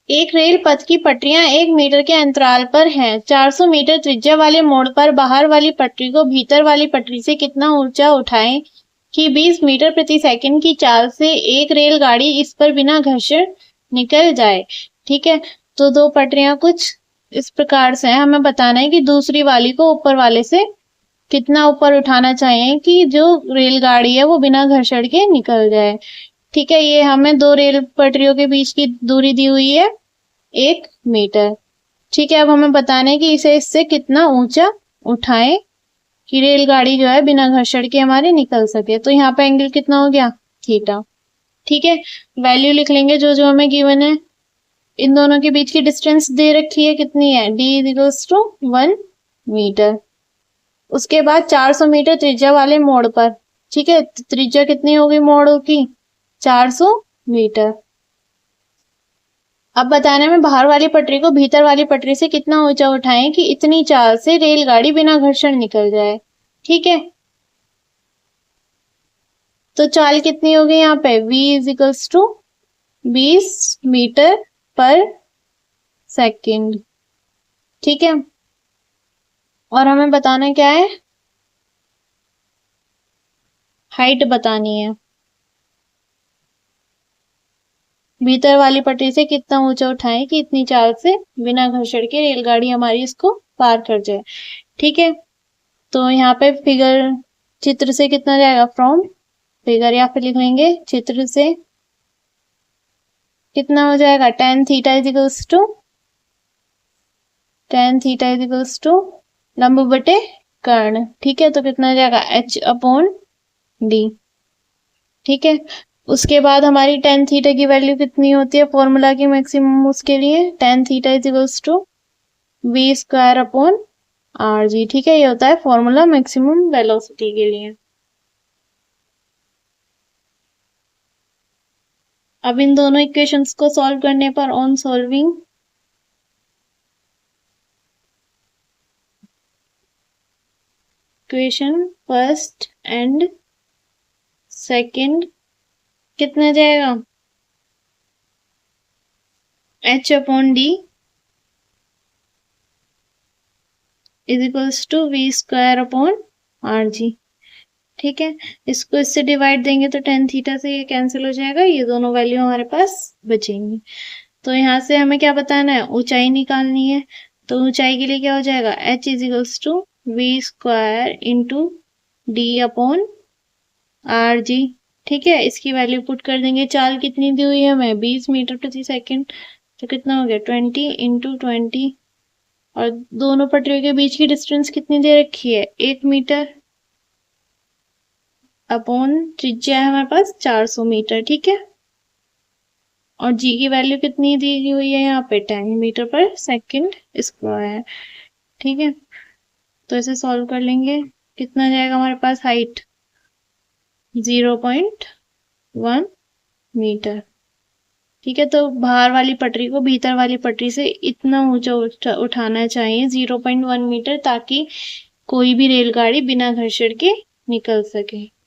एक रेल पथ की पटरियां 1 मीटर के अंतराल पर हैं। 400 मीटर त्रिज्या वाले मोड़ पर बाहर वाली पटरी को भीतर वाली पटरी से कितना ऊंचा उठाएं कि 20 मीटर प्रति सेकंड की चाल से एक रेलगाड़ी इस पर बिना घर्षण निकल जाए। ठीक है, तो दो पटरियां कुछ इस प्रकार से है। हमें बताना है कि दूसरी वाली को ऊपर वाले से कितना ऊपर उठाना चाहिए कि जो रेलगाड़ी है वो बिना घर्षण के निकल जाए। ठीक है, ये हमें दो रेल पटरियों के बीच की दूरी दी हुई है 1 मीटर। ठीक है, अब हमें बताना है कि इसे इससे कितना ऊंचा उठाएं कि रेलगाड़ी जो है बिना घर्षण के हमारे निकल सके। तो यहाँ पे एंगल कितना हो गया, थीटा। ठीक है, वैल्यू लिख लेंगे जो जो हमें गिवन है। इन दोनों के बीच की डिस्टेंस दे रखी है, कितनी है, d इक्वल्स टू 1 मीटर। उसके बाद 400 मीटर त्रिज्या वाले मोड़ पर, ठीक है, त्रिज्या कितनी होगी मोड़ की, 400 मीटर। अब बताने में बाहर वाली पटरी को भीतर वाली पटरी से कितना ऊंचा उठाएं कि इतनी चाल से रेलगाड़ी बिना घर्षण निकल जाए। ठीक है, तो चाल कितनी होगी यहाँ पे, v is equals to 20 metre per second. ठीक है, और हमें बताना क्या है, हाइट बतानी है। भीतर वाली पटरी से कितना ऊंचा उठाएं कि इतनी चाल से बिना घर्षण के रेलगाड़ी हमारी इसको पार कर जाए। ठीक है, तो यहाँ पे फिगर चित्र से कितना जाएगा, फ्रॉम फिगर, या फिर लिख लेंगे चित्र से कितना हो जाएगा, tan theta is equals to लंब बटे कर्ण। ठीक है, तो कितना हो जाएगा h/d। ठीक है, उसके बाद हमारी tan थीटा की वैल्यू कितनी होती है फॉर्मूला की मैक्सिमम, उसके लिए tan theta is equals to v²/rg। ठीक है, ये होता है फॉर्मूला मैक्सिमम वेलोसिटी के लिए। अब इन दोनों इक्वेशंस को सॉल्व करने पर on solving equation first and second कितना जाएगा, h/d is equals to v²/rg। ठीक है, इसको इससे डिवाइड देंगे तो tan थीटा से ये कैंसिल हो जाएगा, ये दोनों वैल्यू हमारे पास बचेंगी। तो यहाँ से हमें क्या बताना है, ऊंचाई निकालनी है। तो ऊंचाई के लिए क्या हो जाएगा, h is equals to v²/d/rg। ठीक है, इसकी वैल्यू पुट कर देंगे। चाल कितनी दी हुई है हमें, 20 मीटर प्रति सेकंड, तो कितना हो गया 20 × 20। और दोनों पटरियों के बीच की डिस्टेंस कितनी दे रखी है, 1 मीटर अपॉन त्रिज्या है हमारे पास 400 मीटर। ठीक है, और g की वैल्यू कितनी दी हुई है यहाँ पे, 10 मीटर पर सेकंड स्क्वायर। ठीक है, तो इसे सॉल्व कर लेंगे, कितना जाएगा हमारे पास, हाइट 0.1 मीटर। ठीक है, तो बाहर वाली पटरी को भीतर वाली पटरी से इतना ऊंचा उठाना चाहिए 0.1 मीटर, ताकि कोई भी रेलगाड़ी बिना घर्षण के निकल सके।